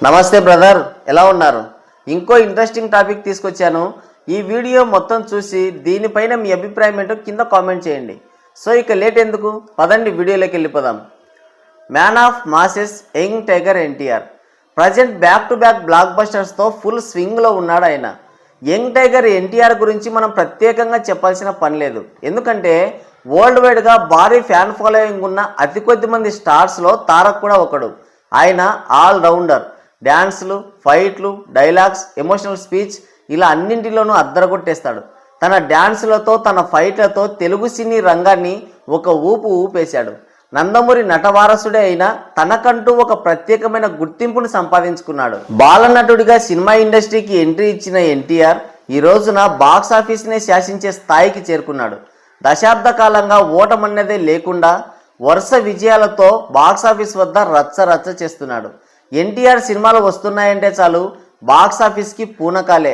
నమస్తే బ్రదర్, ఎలా ఉన్నారు? ఇంకో ఇంట్రెస్టింగ్ టాపిక్ తీసుకొచ్చాను. ఈ వీడియో మొత్తం చూసి దీనిపైన మీ అభిప్రాయం ఏంటో కింద కామెంట్ చేయండి. సో ఇక లేట్ ఎందుకు, పదండి వీడియోలోకి వెళ్ళిపోదాం. Man of masses young tiger NTR present back to back block బస్టర్స్తో ఫుల్ స్వింగ్లో ఉన్నాడు ఆయన. యంగ్ టైగర్ ఎన్టీఆర్ గురించి మనం ప్రత్యేకంగా చెప్పాల్సిన పని లేదు, ఎందుకంటే వరల్డ్ వైడ్గా భారీ ఫ్యాన్ ఫాలోయింగ్ ఉన్న అతి కొద్ది మంది స్టార్స్లో తారక్ కూడా ఒకడు. ఆయన ఆల్ రౌండర్. డ్యాన్స్లు, ఫైట్లు, డైలాగ్స్, ఎమోషనల్ స్పీచ్ ఇలా అన్నింటిలోనూ అద్దరగొట్టేస్తాడు. తన డ్యాన్సులతో, తన ఫైట్లతో తెలుగు సినీ రంగాన్ని ఒక ఊపు ఊపేశాడు. నందమూరి నటవారసుడే అయినా తనకంటూ ఒక ప్రత్యేకమైన గుర్తింపును సంపాదించుకున్నాడు. బాలనటుడిగా సినిమా ఇండస్ట్రీకి ఎంట్రీ ఇచ్చిన ఎన్టీఆర్ ఈ రోజున బాక్స్ ఆఫీస్నే శాసించే స్థాయికి చేరుకున్నాడు. దశాబ్ద కాలంగా ఓటమన్నదే లేకుండా వరుస విజయాలతో బాక్సాఫీస్ వద్ద రచ్చ చేస్తున్నాడు. ఎన్టీఆర్ సినిమాలు వస్తున్నాయంటే చాలు బాక్సాఫీస్కి పూనకాలే.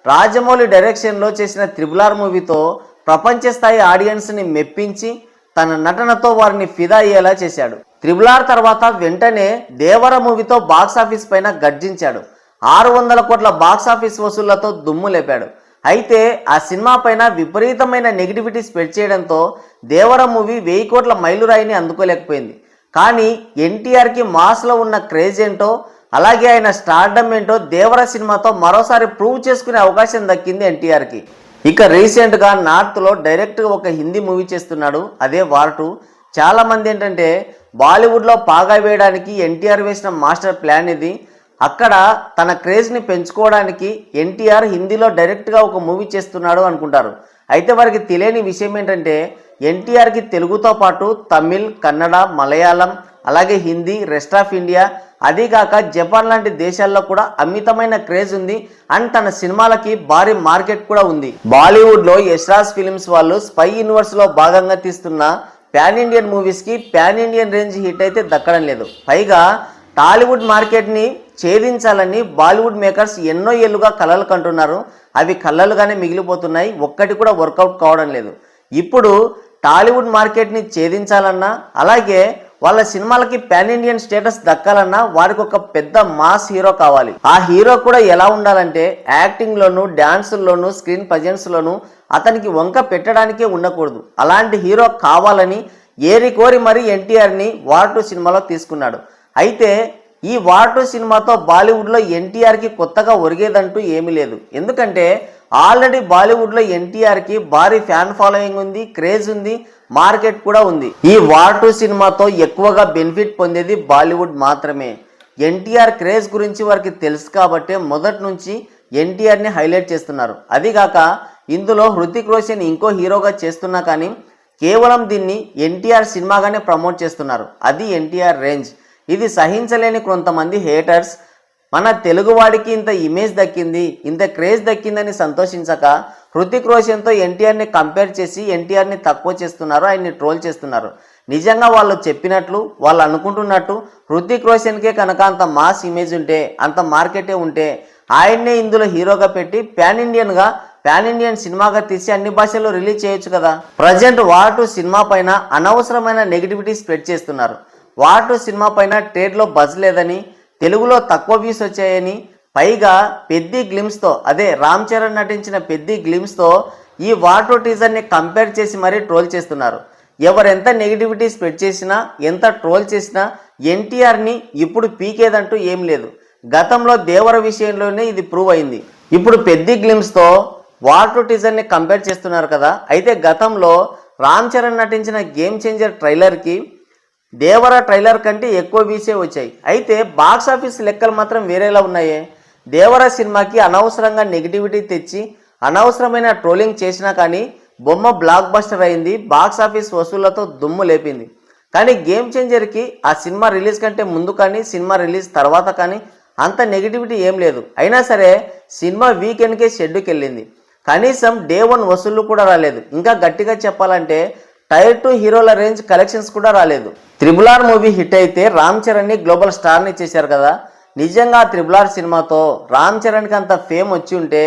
రాజమౌళి డైరెక్షన్లో చేసిన RRR మూవీతో ప్రపంచ స్థాయి ఆడియన్స్ని మెప్పించి తన నటనతో వారిని ఫిదా అయ్యేలా చేశాడు. RRR తర్వాత వెంటనే దేవర మూవీతో బాక్సాఫీస్ పైన గర్జించాడు. 600 కోట్ల బాక్సాఫీస్ వసూళ్లతో దుమ్ము లేపాడు. అయితే ఆ సినిమా పైన విపరీతమైన నెగిటివిటీ స్ప్రెడ్ చేయడంతో దేవర మూవీ 1000 కోట్ల మైలురాయిని అందుకోలేకపోయింది. కానీ ఎన్టీఆర్కి మాస్లో ఉన్న క్రేజ్ ఏంటో, అలాగే ఆయన స్టార్డమ్ ఏంటో దేవర సినిమాతో మరోసారి ప్రూవ్ చేసుకునే అవకాశం దక్కింది ఎన్టీఆర్కి. ఇక రీసెంట్గా నార్త్లో డైరెక్ట్గా ఒక హిందీ మూవీ చేస్తున్నాడు, అదే వార్ 2. చాలామంది ఏంటంటే బాలీవుడ్లో పాగా వేయడానికి ఎన్టీఆర్ వేసిన మాస్టర్ ప్లాన్ ఇది. అక్కడ తన క్రేజ్ని పెంచుకోవడానికి ఎన్టీఆర్ హిందీలో డైరెక్ట్గా ఒక మూవీ చేస్తున్నాడు అనుకుంటారు. అయితే వారికి తెలియని విషయం ఏంటంటే ఎన్టీఆర్కి తెలుగుతో పాటు తమిళ్, కన్నడ, మలయాళం, అలాగే హిందీ, రెస్ట్ ఆఫ్ ఇండియా, అదీగాక జపాన్ లాంటి దేశాల్లో కూడా అమితమైన క్రేజ్ ఉంది. అండ్ తన సినిమాలకి భారీ మార్కెట్ కూడా ఉంది. బాలీవుడ్లో యశ్రాజ్ ఫిలిమ్స్ వాళ్ళు స్పై యూనివర్స్లో భాగంగా తీస్తున్న పాన్ ఇండియన్ మూవీస్కి పాన్ ఇండియన్ రేంజ్ హిట్ అయితే దక్కడం లేదు. పైగా టాలీవుడ్ మార్కెట్ని ఛేదించాలని బాలీవుడ్ మేకర్స్ ఎన్నో ఏళ్ళుగా కలలు కంటున్నారు. అవి కలలుగానే మిగిలిపోతున్నాయి, ఒక్కటి కూడా వర్కౌట్ కావడం లేదు. ఇప్పుడు టాలీవుడ్ మార్కెట్ని ఛేదించాలన్నా, అలాగే వాళ్ళ సినిమాలకి పాన్ ఇండియన్ స్టేటస్ దక్కాలన్నా వారికి ఒక పెద్ద మాస్ హీరో కావాలి. ఆ హీరో కూడా ఎలా ఉండాలంటే యాక్టింగ్లోను, డ్యాన్సుల్లోను, స్క్రీన్ ప్రజెన్స్లోను అతనికి వంక పెట్టడానికే ఉండకూడదు. అలాంటి హీరో కావాలని ఏరి కోరి మరీ ఎన్టీఆర్ని వార్ 2 సినిమాలో తీసుకున్నాడు. అయితే ఈ వార్ 2 సినిమాతో బాలీవుడ్లో ఎన్టీఆర్కి కొత్తగా ఒరిగేదంటూ ఏమీ లేదు, ఎందుకంటే ఆల్రెడీ బాలీవుడ్లో ఎన్టీఆర్కి భారీ ఫ్యాన్ ఫాలోయింగ్ ఉంది, క్రేజ్ ఉంది, మార్కెట్ కూడా ఉంది. ఈ వార్ 2 సినిమాతో ఎక్కువగా బెనిఫిట్ పొందేది బాలీవుడ్ మాత్రమే. ఎన్టీఆర్ క్రేజ్ గురించి వారికి తెలుసు కాబట్టే మొదటి నుంచి ఎన్టీఆర్ని హైలైట్ చేస్తున్నారు. అదిగాక ఇందులో హృతిక్ రోషన్ ఇంకో హీరోగా చేస్తున్నా కానీ కేవలం దీన్ని ఎన్టీఆర్ సినిమాగానే ప్రమోట్ చేస్తున్నారు. అది ఎన్టీఆర్ రేంజ్. ఇది సహించలేని కొంతమంది హేటర్స్ మన తెలుగువాడికి ఇంత ఇమేజ్ దక్కింది, ఇంత క్రేజ్ దక్కిందని సంతోషించక హృతిక్ రోషన్తో ఎన్టీఆర్ని కంపేర్ చేసి ఎన్టీఆర్ని తక్కువ చేస్తున్నారు, ఆయన్ని ట్రోల్ చేస్తున్నారు. నిజంగా వాళ్ళు చెప్పినట్లు, వాళ్ళు అనుకుంటున్నట్టు హృతిక్ రోషన్కే కనుక అంత మాస్ ఇమేజ్ ఉంటే, అంత మార్కెటే ఉంటే ఆయన్నే ఇందులో హీరోగా పెట్టి పాన్ ఇండియన్ సినిమాగా తీసి అన్ని భాషల్లో రిలీజ్ చేయొచ్చు కదా. ప్రజెంట్ వార్ 2 సినిమా పైన అనవసరమైన నెగిటివిటీ స్ప్రెడ్ చేస్తున్నారు. వార్ 2 సినిమా పైన ట్రేడ్లో బజ్ లేదని, తెలుగులో తక్కువ వ్యూస్ వచ్చాయని, పైగా పెద్ది గ్లిమ్స్తో, అదే రామ్ చరణ్ నటించిన పెద్ది గ్లిమ్స్తో ఈ వార్ 2 టీజర్ని కంపేర్ చేసి మరీ ట్రోల్ చేస్తున్నారు. ఎవరెంత నెగిటివిటీ స్ప్రెడ్ చేసినా, ఎంత ట్రోల్ చేసినా ఎన్టీఆర్ని ఇప్పుడు పీకేదంటూ ఏం లేదు. గతంలో దేవర విషయంలోనే ఇది ప్రూవ్ అయింది. ఇప్పుడు పెద్ది గ్లిమ్స్తో వార్ 2 టీజర్ని కంపేర్ చేస్తున్నారు కదా. అయితే గతంలో రామ్ చరణ్ నటించిన గేమ్ చేంజర్ ట్రైలర్కి దేవర ట్రైలర్ కంటే ఎక్కువ వ్యూసే వచ్చాయి. అయితే బాక్స్ ఆఫీస్ లెక్కలు మాత్రం వేరేలా ఉన్నాయే. దేవర సినిమాకి అనవసరంగా నెగిటివిటీ తెచ్చి అనవసరమైన ట్రోలింగ్ చేసినా కానీ బొమ్మ బ్లాక్ బస్టర్ అయింది, బాక్స్ ఆఫీస్ వసూళ్లతో దుమ్ము లేపింది. కానీ గేమ్ చేంజర్కి ఆ సినిమా రిలీజ్ కంటే ముందు కానీ సినిమా రిలీజ్ తర్వాత కానీ అంత నెగిటివిటీ ఏం లేదు. అయినా సరే సినిమా వీకెండ్కే షెడ్యూల్కి వెళ్ళింది. కనీసం డే 1 వసూళ్లు కూడా రాలేదు. ఇంకా గట్టిగా చెప్పాలంటే టైర్ 2 హీరోల రేంజ్ కలెక్షన్స్ కూడా రాలేదు. RRR మూవీ హిట్ అయితే రామ్ చరణ్ని గ్లోబల్ స్టార్ని చేశారు కదా. నిజంగా RRR సినిమాతో రామ్ చరణ్కి అంత ఫేమ్ వచ్చి ఉంటే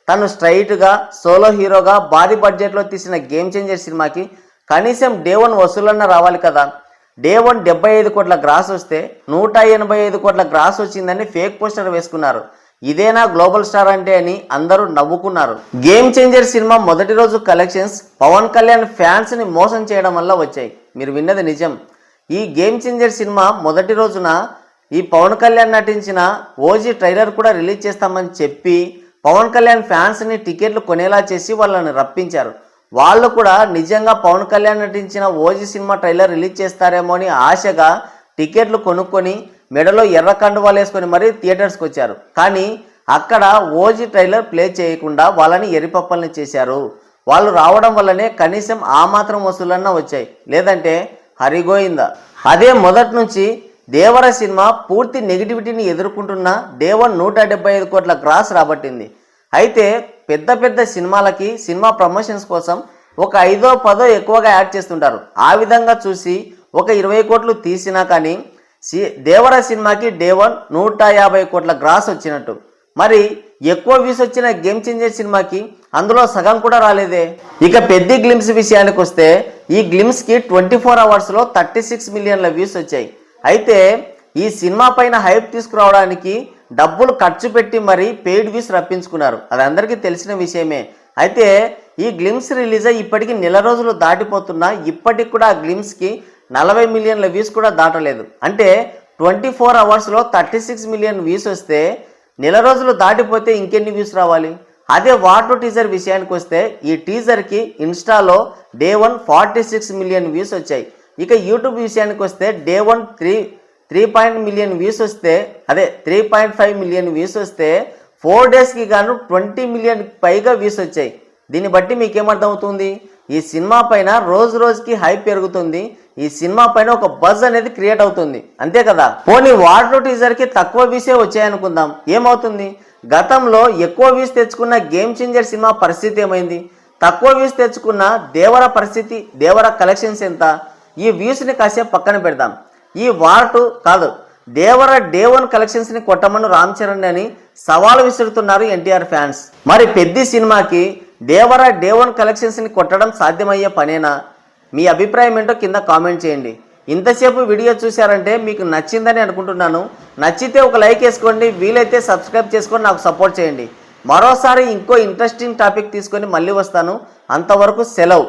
తను స్ట్రైట్గా సోలో హీరోగా భారీ బడ్జెట్లో తీసిన గేమ్ చేంజర్ సినిమాకి కనీసం డే 1 వసూలన్నా రావాలి కదా. డే 1 75 కోట్ల గ్రాస్ వస్తే 185 కోట్ల గ్రాస్ వచ్చిందని ఫేక్ పోస్టర్ వేసుకున్నారు. ఇదేనా గ్లోబల్ స్టార్ అంటే అని అందరూ నవ్వుకున్నారు. గేమ్ చేంజర్ సినిమా మొదటి రోజు కలెక్షన్స్ పవన్ కళ్యాణ్ ఫ్యాన్స్ ని మోసం చేయడం వల్ల వచ్చాయి. మీరు విన్నది నిజం. ఈ గేమ్ చేంజర్ సినిమా మొదటి రోజున ఈ పవన్ కళ్యాణ్ నటించిన ఓజీ ట్రైలర్ కూడా రిలీజ్ చేస్తామని చెప్పి పవన్ కళ్యాణ్ ఫ్యాన్స్ ని టికెట్లు కొనేలా చేసి వాళ్ళని రప్పించారు. వాళ్ళు కూడా నిజంగా పవన్ కళ్యాణ్ నటించిన ఓజీ సినిమా ట్రైలర్ రిలీజ్ చేస్తారేమో అని ఆశగా టికెట్లు కొనుక్కొని మెడలో ఎర్ర కండువాలు వేసుకొని మరీ థియేటర్స్కి వచ్చారు. కానీ అక్కడ ఓజీ ట్రైలర్ ప్లే చేయకుండా వాళ్ళని ఎరిపప్పల్ని చేశారు. వాళ్ళు రావడం వల్లనే కనీసం ఆ మాత్రం వసూలన్నా వచ్చాయి, లేదంటే హరిగోయిందా. అదే మొదటి నుంచి దేవర సినిమా పూర్తి నెగిటివిటీని ఎదుర్కొంటున్న డే 1 175 కోట్ల గ్రాస్ రాబట్టింది. అయితే పెద్ద పెద్ద సినిమాలకి సినిమా ప్రమోషన్స్ కోసం ఒక 5ో 10ో ఎక్కువగా యాడ్ చేస్తుంటారు. ఆ విధంగా చూసి ఒక 20 కోట్లు తీసినా కానీ దేవర సినిమాకి డే 1 150 కోట్ల గ్రాస్ వచ్చినట్టు. మరి ఎక్కువ వ్యూస్ వచ్చిన గేమ్ చేంజర్ సినిమాకి అందులో సగం కూడా రాలేదే. ఇక పెద్ద గ్లిమ్స్ విషయానికి వస్తే ఈ గ్లిమ్స్కి 24 అవర్స్లో 36 మిలియన్ల వ్యూస్ వచ్చాయి. అయితే ఈ సినిమా పైన హైప్ తీసుకురావడానికి డబ్బులు ఖర్చు పెట్టి మరీ పెయిడ్ వ్యూస్ రప్పించుకున్నారు. అది అందరికీ తెలిసిన విషయమే. అయితే ఈ గ్లిమ్స్ రిలీజ్ అయ్యి ఇప్పటికీ నెల రోజులు దాటిపోతున్నా ఇప్పటికి కూడా ఆ గ్లిమ్స్కి 40 మిలియన్ల వ్యూస్ కూడా దాటలేదు. అంటే 24 అవర్స్లో 36 మిలియన్ వ్యూస్ వస్తే నెల రోజులు దాటిపోతే ఇంకెన్ని వ్యూస్ రావాలి. అదే వాటర్ టీజర్ విషయానికి వస్తే ఈ టీజర్కి ఇన్స్టాలో డే 1 46 మిలియన్ వ్యూస్ వచ్చాయి. ఇక యూట్యూబ్ విషయానికి వస్తే డే 1 3 మిలియన్ వ్యూస్ వస్తే, అదే 3.5 మిలియన్ వ్యూస్ వస్తే 4 డేస్కి గాను 20 మిలియన్ పైగా వ్యూస్ వచ్చాయి. దీన్ని బట్టి మీకేమర్థమవుతుంది, ఈ సినిమా పైన రోజు రోజుకి హైప్ పెరుగుతుంది. ఈ సినిమా పైన ఒక బజ్ అనేది క్రియేట్ అవుతుంది, అంతే కదా. పోనీ వాటర్ టీజర్కి తక్కువ వ్యూసే వచ్చాయనుకుందాం, ఏమవుతుంది? గతంలో ఎక్కువ వ్యూస్ తెచ్చుకున్న గేమ్ చేంజర్ సినిమా పరిస్థితి ఏమైంది? తక్కువ వ్యూస్ తెచ్చుకున్న దేవర పరిస్థితి, దేవర కలెక్షన్స్ ఎంత? ఈ వ్యూస్ని కాసేపు పక్కన పెడదాం. ఈ వార్2 కాదు, దేవర డే 1 కలెక్షన్స్ని కొట్టమను రామ్ చరణ్ అని సవాలు విసురుతున్నారు ఎన్టీఆర్ ఫ్యాన్స్. మరి పెద్ద సినిమాకి దేవర డే 1 కలెక్షన్స్ని కొట్టడం సాధ్యమయ్యే పనేనా? మీ అభిప్రాయం ఏంటో కింద కామెంట్ చేయండి. ఇంతసేపు వీడియో చూశారంటే మీకు నచ్చిందని అనుకుంటున్నాను. నచ్చితే ఒక లైక్ వేసుకోండి, వీలైతే సబ్స్క్రైబ్ చేసుకొని నాకు సపోర్ట్ చేయండి. మరోసారి ఇంకో ఇంట్రెస్టింగ్ టాపిక్ తీసుకొని మళ్ళీ వస్తాను. అంతవరకు సెలవు.